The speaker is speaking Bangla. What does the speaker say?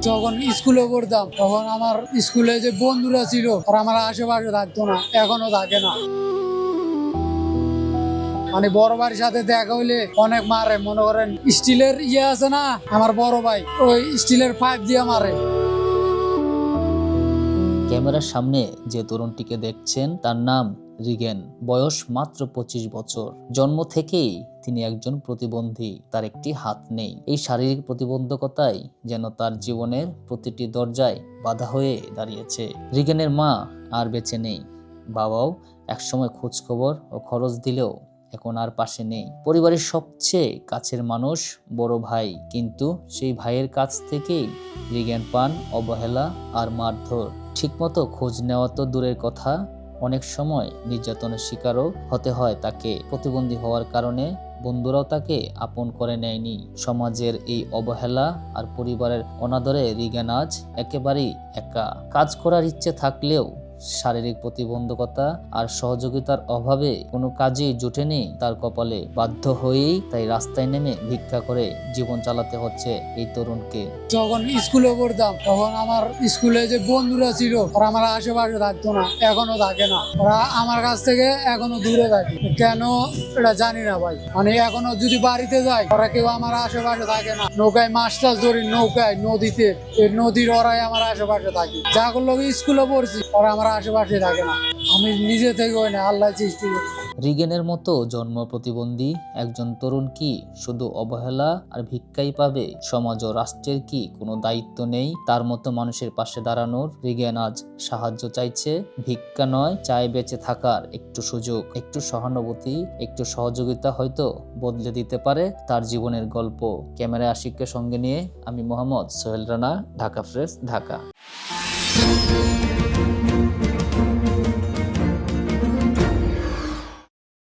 যখন স্কুলে পড়তাম তখন আমার স্কুলে যে বন্ধুরা ছিল আর আমার আশেপাশে থাকতো না, এখনো থাকে না। মানে বড় ভাইয়ের সাথে দেখা হইলে অনেক মারে, মনে করেন স্টিলের আছে না, আমার বড় ভাই ওই স্টিলের পাইপ দিয়ে মারে। ক্যামেরার সামনে যে তরুণটিকে দেখছেন তার নাম রিগেন। বয়স মাত্র 25 বছর। জন্ম থেকেই তিনি একজন প্রতিবন্ধী, তার একটি হাত নেই। এই শারীরিক প্রতিবন্ধকতাই যেন তার জীবনের প্রতিটি দরজায় বাধা হয়ে দাঁড়িয়েছে। রিগেনের মা আর বেঁচে নেই, বাবাও একসময় খোঁজখবর ও খরচ দিলেও এখন আর পাশে নেই। পরিবারের সবচেয়ে কাছের মানুষ বড় ভাই, কিন্তু সেই ভাইয়ের কাছ থেকেই রিগেন পান অবহেলা আর মারধর। ঠিকমতো খোঁজ নেওয়া তো দূরের কথা, অনেক সময় নির্যাতনের শিকারও হতে হয় তাকে। প্রতিবন্ধী হওয়ার কারণে বন্ধুরাও তাকে আপন করে নেয়নি। সমাজের এই অবহেলা আর পরিবারের অনাদরে রিগেন আজ একেবারেই একা। কাজ করার ইচ্ছে থাকলেও শারীরিক প্রতিবন্ধকতা আর সহযোগিতার অভাবে কোনো কাজই জুটেনি তার কপালে। বাধ্য হয়েই তাই রাস্তায় নেমে ভিক্ষা করে জীবন চালাতে হচ্ছে এই তরুণকে। যখন স্কুলে পড়তাম তখন আমার স্কুলে যে বন্ধুরা ছিল ওরা আমার আশেপাশে থাকতো না, এখনো থাকে না। ওরা আমার কাছ থেকে এখনো দূরে থাকে, কেন এটা জানি না ভাই। মানে এখনো যদি বাড়িতে যাই ওরা কেউ আমার আশেপাশে থাকে না। নৌকায় মাছ টাছ ধরি, নৌকায় নদীতে, নদীর ওরাই আমার আশেপাশে থাকে। যা করলো স্কুলে পড়ছি ওরা আমার আশেপাশে থাকে না। আমি নিজে থেকে হয় না, আল্লাহ সৃষ্টি করছি। রিগেনের মতো জন্ম প্রতিবন্ধী একজন তরুণ কি শুধু অবহেলা আর ভিক্ষাই পাবে? সমাজ ও রাষ্ট্রের কি কোনো দায়িত্ব নেই তার মতো মানুষের পাশে দাঁড়ানোর? রিগেন আজ সাহায্য চাইছে, ভিক্ষা নয়, চায় বেঁচে থাকার একটু সুযোগ, একটু সহানুভূতি, একটু সহযোগিতা হয়তো বদলে দিতে পারে তার জীবনের গল্প। ক্যামেরায় আশিককে সঙ্গে নিয়ে আমি মোহাম্মদ সোহেল রানা, ঢাকা প্রেস, ঢাকা।